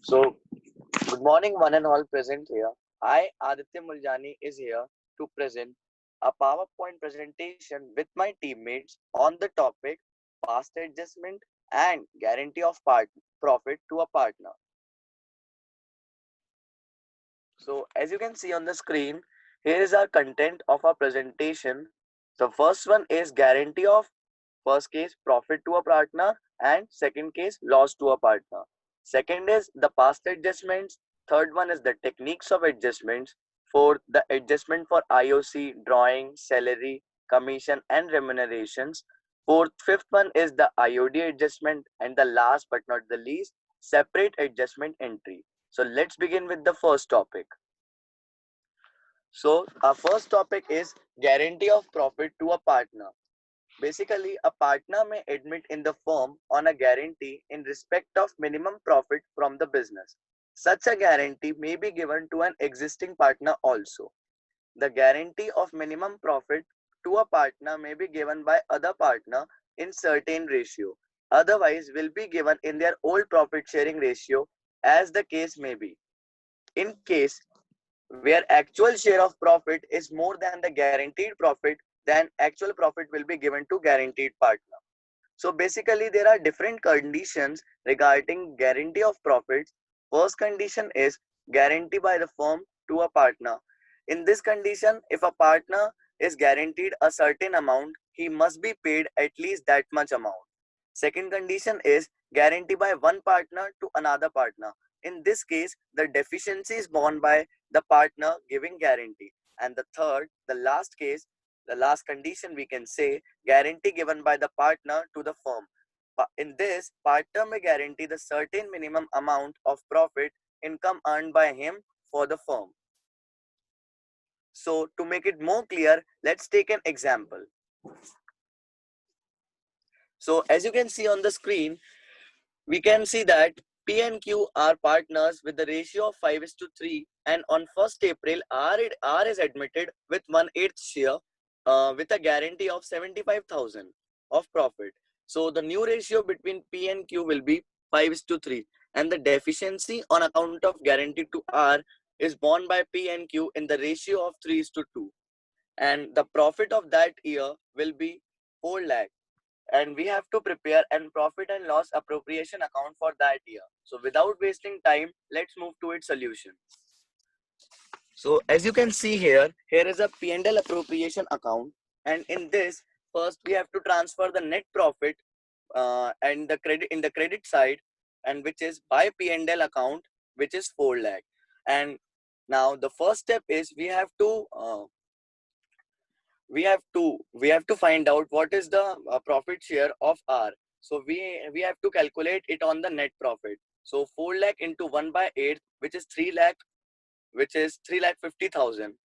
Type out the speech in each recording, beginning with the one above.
So, good morning, one and all present here. I, Aditya Muljani, is here to present a PowerPoint presentation with my teammates on the topic past adjustment and guarantee of profit to a partner. So, as you can see on the screen, here is our content of our presentation. The first one is guarantee of first case profit to a partner and second case loss to a partner. Second is the past adjustments. Third one is the techniques of adjustments. Fourth, the adjustment for IOC, drawing, salary, commission and remunerations. Fifth one is the IOD adjustment, and the last but not the least, separate adjustment entry. So let's begin with the first topic. So our first topic is guarantee of profit to a partner. Basically, a partner may admit in the firm on a guarantee in respect of minimum profit from the business. Such a guarantee may be given to an existing partner also. The guarantee of minimum profit to a partner may be given by other partner in certain ratio. Otherwise, will be given in their old profit sharing ratio as the case may be. In case where actual share of profit is more than the guaranteed profit, then actual profit will be given to guaranteed partner. So basically there are different conditions regarding guarantee of profits. First condition is guarantee by the firm to a partner. In this condition, if a partner is guaranteed a certain amount, he must be paid at least that much amount. Second condition is guarantee by one partner to another partner. In this case, the deficiency is borne by the partner giving guarantee. And the third, the last case, the last condition we can say, guarantee given by the partner to the firm. In this, partner may guarantee the certain minimum amount of profit income earned by him for the firm. So to make it more clear, let's take an example. So as you can see on the screen, we can see that P and Q are partners with the ratio of 5:3, and on 1st April, R is admitted with 1/8 share with a guarantee of 75,000 of profit. So the new ratio between P and Q will be 5:3, and the deficiency on account of guarantee to R is borne by P and Q in the ratio of 3:2, and the profit of that year will be 4 lakh, and we have to prepare an profit and loss appropriation account for that year. So without wasting time, let's move to its solution. So as you can see here is a P&L appropriation account, and in this, first we have to transfer the net profit and the credit in the credit side, and which is by P&L account, which is 4 lakh. And now the first step is we have to find out what is the profit share of R. So we have to calculate it on the net profit. So 4 lakh into 1/8, which is 3 lakh, which is 3,50,000,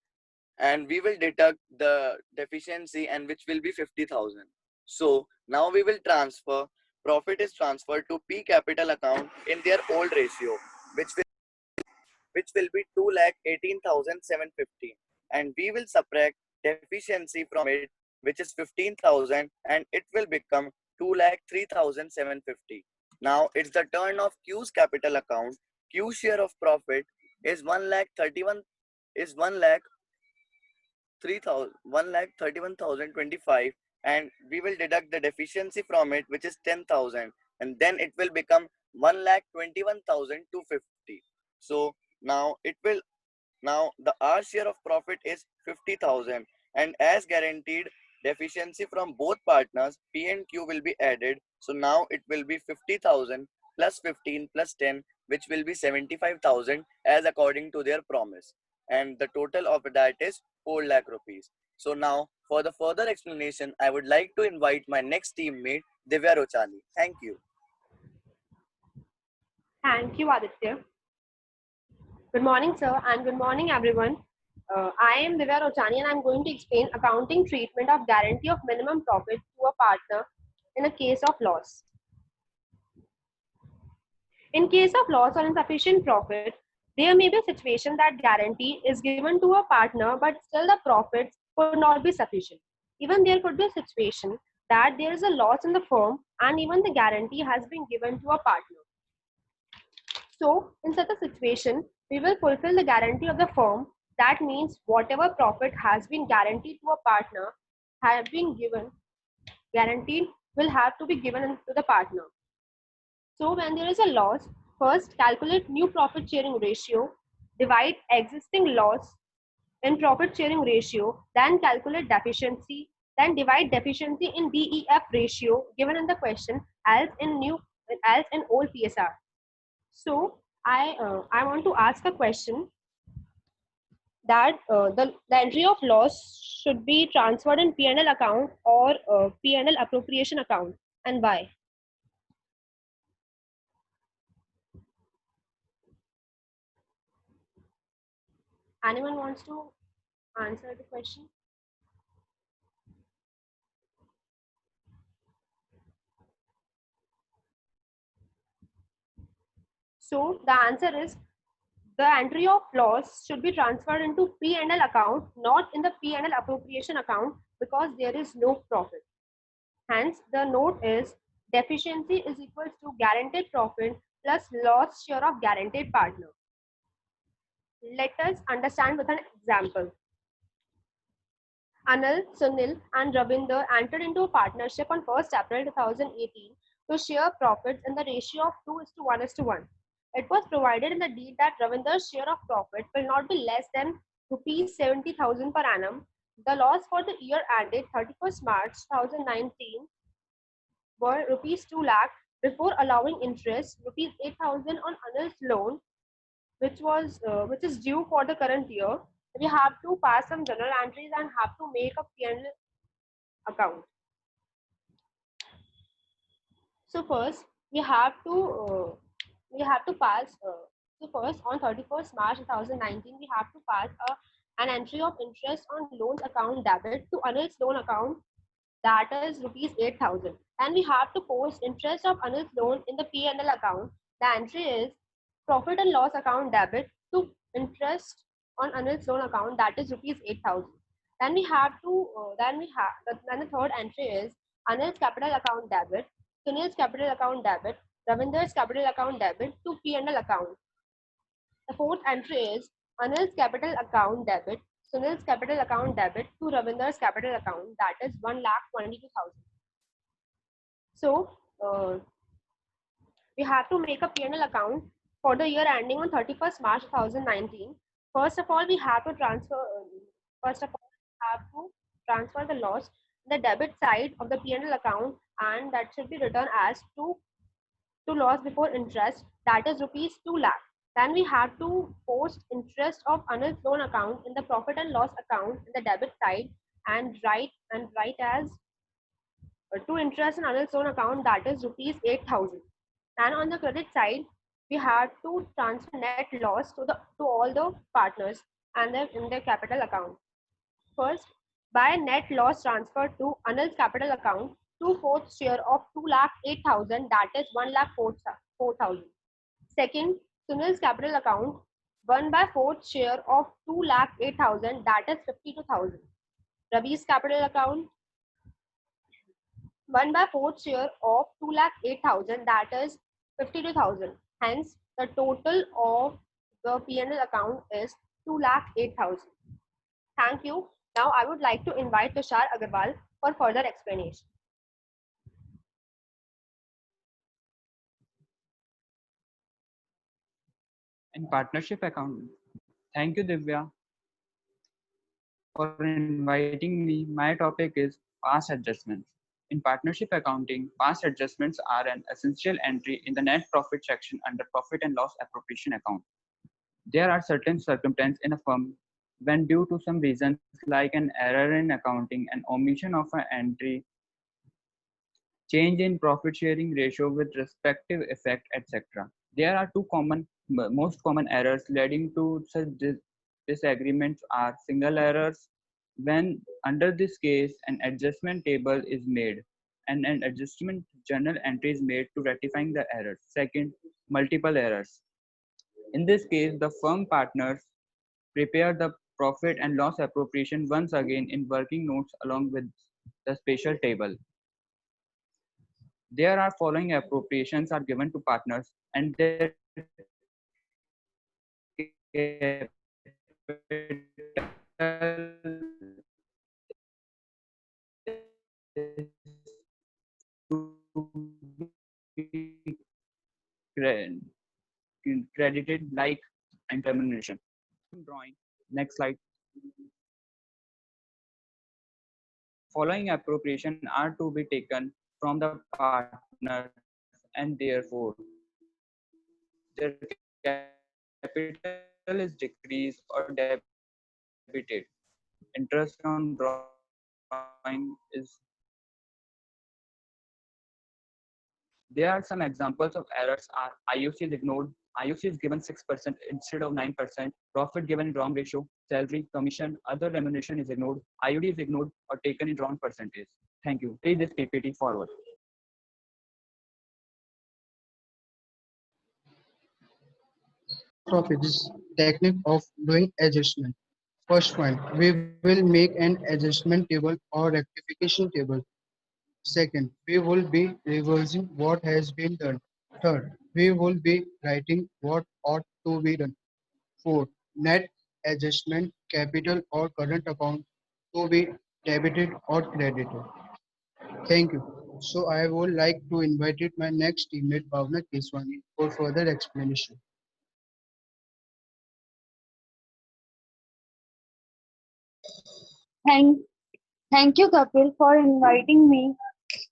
and we will deduct the deficiency, and which will be 50,000. So now we will transfer, profit is transferred to P capital account in their old ratio, which will be 2,18,750, and we will subtract deficiency from it, which is 15,000, and it will become 2,03,750. Now it's the turn of Q's capital account. Q share of profit is 1,31,000 is 1,31,025, and we will deduct the deficiency from it, which is 10,000, and then it will become 1,21,250. So now the R share of profit is 50,000, and as guaranteed deficiency from both partners, P and Q will be added. So now it will be 50,000 plus 15 plus 10, which will be 75,000 as according to their promise, and the total of that is 4 lakh rupees. So now for the further explanation, I would like to invite my next teammate Divya Rochani. Thank you. Thank you, Aditya. Good morning, sir, and good morning, everyone. I am Divya Rochani, and I'm going to explain accounting treatment of guarantee of minimum profit to a partner in a case of loss. In case of loss or insufficient profit, there may be a situation that guarantee is given to a partner, but still the profits could not be sufficient. Even there could be a situation that there is a loss in the firm and even the guarantee has been given to a partner. So, in such a situation, we will fulfill the guarantee of the firm. That means whatever profit has been guaranteed to a partner have been given, guaranteed will have to be given to the partner. So, when there is a loss, first calculate new profit sharing ratio, divide existing loss in profit sharing ratio, then calculate deficiency, then divide deficiency in DEF ratio given in the question as in old PSR. So I want to ask a question that the entry of loss should be transferred in P&L account or P&L appropriation account, and why? Anyone wants to answer the question? So the answer is the entry of loss should be transferred into P&L account, not in the P&L appropriation account, because there is no profit. Hence, the note is deficiency is equals to guaranteed profit plus loss share of guaranteed partner. Let us understand with an example. Anil, Sunil, and Ravinder entered into a partnership on 1st April 2018 to share profits in the ratio of 2:1:1. It was provided in the deed that Ravinder's share of profit will not be less than rupees 70,000 per annum. The loss for the year ended 31st March 2019 were rupees 2 lakh before allowing interest rupees 8,000 on Anil's loan, which is due for the current year. We have to pass some journal entries and have to make a P&L account. So first we have to pass. So first on 31st March 2019 we have to pass an entry of interest on loans account debit to Anil's loan account, that is rupees 8,000, and we have to post interest of Anil's loan in the P&L account. The entry is profit and loss account debit to interest on Anil's loan account, that is rupees 8,000. Then we have to then the third entry is Anil's capital account debit, Sunil's capital account debit, Ravinder's capital account debit to P&L account. The fourth entry is Anil's capital account debit, Sunil's capital account debit to Ravinder's capital account, that is 1,22,000. So we have to make a P&L account for the year ending on 31st March 2019. First of all, we have to transfer the loss in the debit side of the P&L account, and that should be written as to loss before interest, that is rupees 2 lakh. Then we have to post interest of Anil's loan account in the profit and loss account in the debit side and write as to interest in Anil's loan account, that is rupees 8,000. And on the credit side, we have to transfer net loss to all the partners and in their capital account. First, by net loss transfer to Anil's capital account, 2/4 share of 2,08,000, that is 1,04,000. Second, Sunil's capital account, 1/4 share of 2,08,000, that is 52,000. Ravi's capital account, 1/4 share of 2,08,000, that is 52,000. Hence, the total of the P&L account is 2,08,000. Thank you. Now I would like to invite Tushar Agarwal for further explanation. In partnership account. Thank you, Divya, for inviting me. My topic is past adjustments. In partnership accounting, past adjustments are an essential entry in the net profit section under profit and loss appropriation account. There are certain circumstances in a firm when, due to some reasons like an error in accounting, an omission of an entry, change in profit sharing ratio with respective effect, etc. There are most common errors leading to such disagreements are single errors. When under this case, an adjustment table is made and an adjustment journal entry is made to rectifying the errors. Second, multiple errors. In this case, the firm partners prepare the profit and loss appropriation once again in working notes along with the special table. There are following appropriations are given to partners and their capital is to be credited like and termination. Drawing. Next slide. Following appropriation are to be taken from the partners and therefore their capital is decreased or debited. Interest on drawing is there are some examples of errors are IUC is ignored, IUC is given 6% instead of 9%, profit given in wrong ratio, salary, commission, other remuneration is ignored, IUD is ignored or taken in wrong percentage. Thank you. Take this PPT forward. Profit is technique of doing adjustment. First point, we will make an adjustment table or rectification table. Second, we will be reversing what has been done. Third, we will be writing what ought to be done. Fourth, net adjustment, capital or current account to be debited or credited. Thank you. So I would like to invite my next teammate Bhavna Keswani for further explanation. Thank, thank you, Kapil, for inviting me.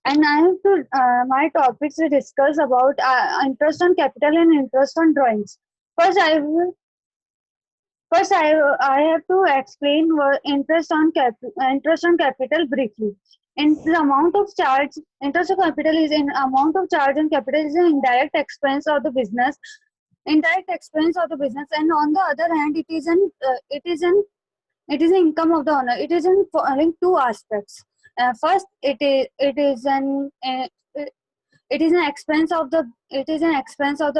And I have to my topics to discuss about interest on capital and interest on drawings. First, I will first I have to explain what interest on capital briefly. In the amount of charge, interest of capital is an amount of charge on capital is an indirect expense of the business, and on the other hand, it is an income of the owner. It is in following two aspects. First, it is an expense of the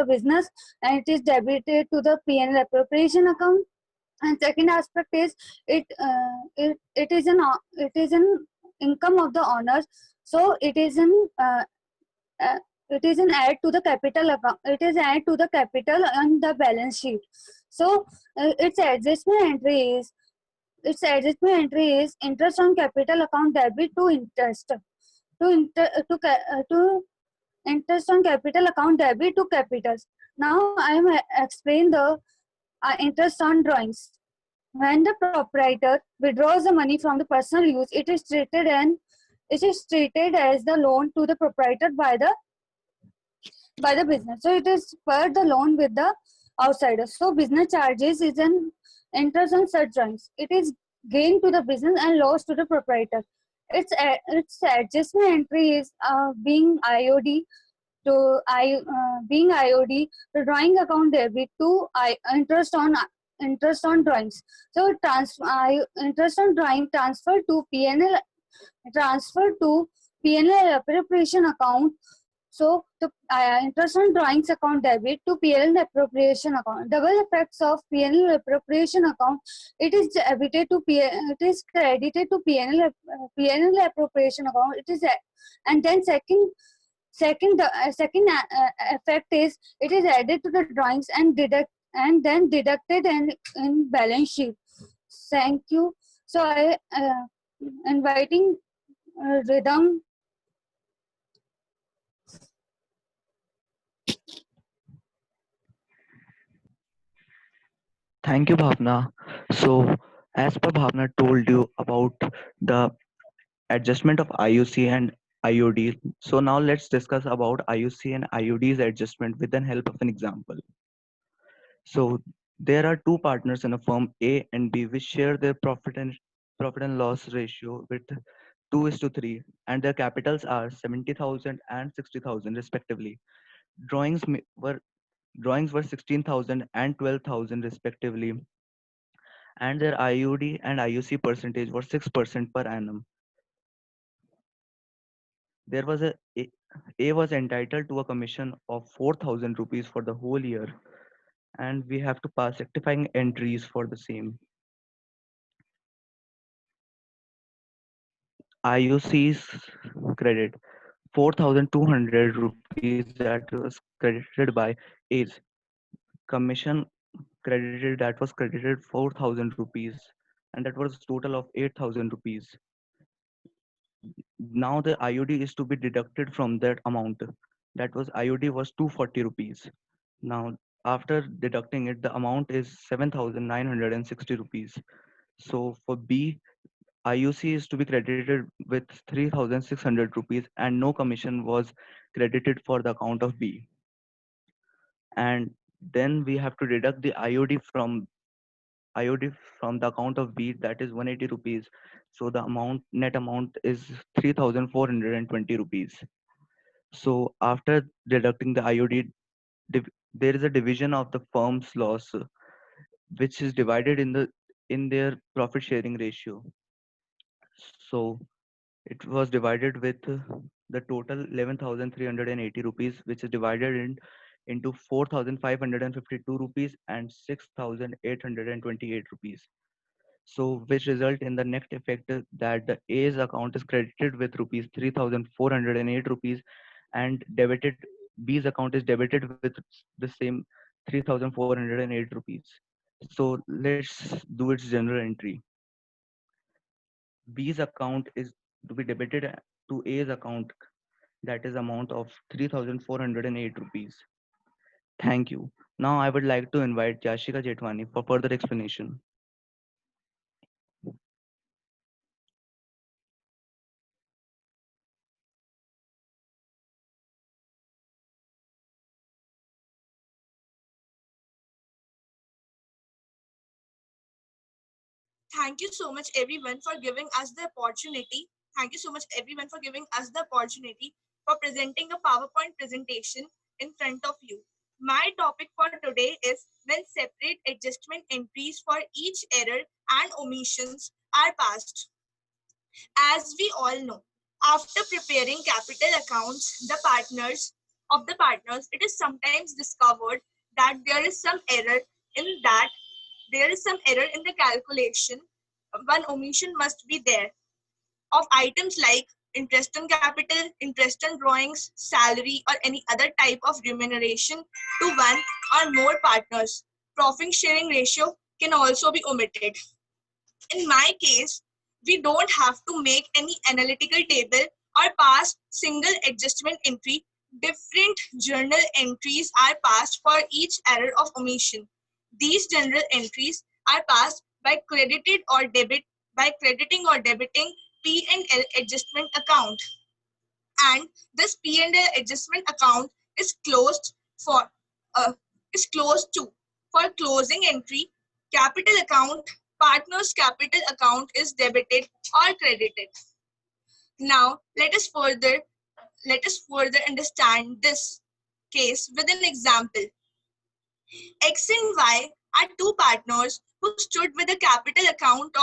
business, and it is debited to the P&L appropriation account. And second aspect is it is an income of the owners. So uh, it is an add to the capital account. It is add to the capital on the balance sheet. So its adjustment entry is interest on capital account debit to interest to interest on capital account debit to capitals. Now I am explain the interest on drawings. When the proprietor withdraws the money from the personal use, it is treated as the loan to the proprietor by the business. So it is per the loan with the outsider. So business charges is an interest on such drawings. It is gain to the business and loss to the proprietor. Its adjustment entry is being IOD, the drawing account debit to interest on drawings. So interest on drawing transfer to PNL appropriation account. So the interest on drawings account debit to PNL appropriation account. Double effects of PNL appropriation account. It is credited to PNL appropriation account. And then second effect is it is added to the drawings and then deducted in balance sheet. Thank you. So I inviting Ridham. Thank you, Bhavna. So, as per Bhavna told you about the adjustment of IUC and IOD, so now let's discuss about IUC and IOD's adjustment with the help of an example. So, there are two partners in a firm A and B which share their profit and loss ratio with 2:3, and their capitals are 70,000 and 60,000 respectively. Drawings ma- were drawings were 16,000 and 12,000 respectively, and their IUD and IUC percentage was 6% per annum. There was A was entitled to a commission of 4,000 rupees for the whole year, and we have to pass rectifying entries for the same. IUC's credit. 4,200 rupees that was credited by A's. Commission credited that was credited 4,000 rupees, and that was total of 8,000 rupees. Now the IOD is to be deducted from that amount. That was IOD was 240 rupees. Now after deducting it, the amount is 7,960 rupees. So for B, IUC is to be credited with 3,600 rupees and no commission was credited for the account of B. And then we have to deduct the IOD from the account of B, that is 180 rupees. So the net amount is 3,420 rupees. So after deducting the IOD, there is a division of the firm's loss, which is divided in their profit sharing ratio. So it was divided with the total 11,380 rupees, which is divided into 4,552 rupees and 6,828 rupees. So which result in the net effect that the A's account is credited with rupees 3,408 rupees and debited B's account is debited with the same 3,408 rupees. So let's do its general entry. B's account is to be debited to A's account, that is amount of 3,408 rupees. Thank you. Now I would like to invite Yashika Jetwani for further explanation. Thank you so much everyone for giving us the opportunity. Thank you so much everyone for giving us the opportunity for presenting a PowerPoint presentation in front of you. My topic for today is when separate adjustment entries for each error and omissions are passed. As we all know, after preparing capital accounts, the partners, it is sometimes discovered that there is some error in that there is some error in the calculation. One omission must be there of items like interest on capital, interest on drawings, salary, or any other type of remuneration to one or more partners. Profit sharing ratio can also be omitted. In my case, we don't have to make any analytical table or pass single adjustment entry. Different journal entries are passed for each error of omission. These general entries are passed by credited or debit by crediting or debiting P&L adjustment account, and this P&L adjustment account is closed for is closed to for closing entry. Capital account, partners capital account is debited or credited. Now let us further understand this case with an example. X and Y are two partners who stood with a capital account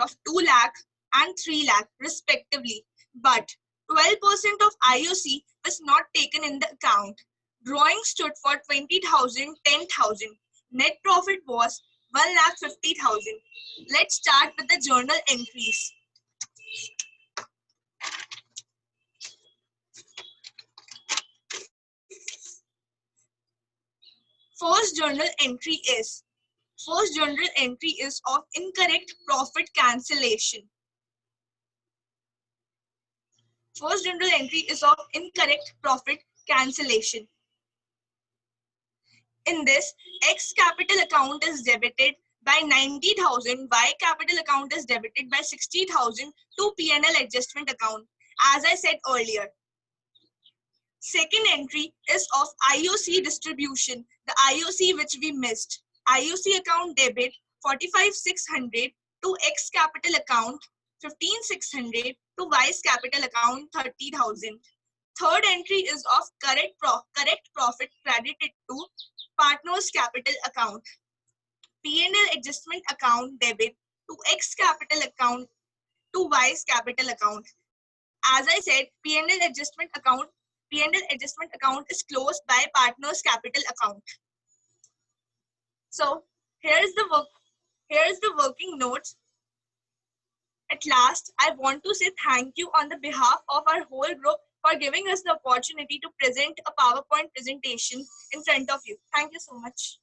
of 2 lakh and 3 lakh respectively, but 12% of IOC was not taken in the account. Drawing stood for 20,000, 10,000. Net profit was 1,50,000. Let's start with the journal entries. First journal entry is of incorrect profit cancellation. First journal entry is of incorrect profit cancellation. In this, X capital account is debited by 90,000, Y capital account is debited by 60,000 to P&L adjustment account, as I said earlier. Second entry is of IOC distribution, the IOC which we missed. IOC account debit 45,600 to X capital account, 15,600 to Y's capital account, 30,000. Third entry is of correct profit credited to partners capital account. P&L adjustment account debit to X capital account to Y's capital account. As I said, P&L adjustment account is closed by partners capital account. So here's the working notes. At last, I want to say thank you on the behalf of our whole group for giving us the opportunity to present a PowerPoint presentation in front of you. Thank you so much.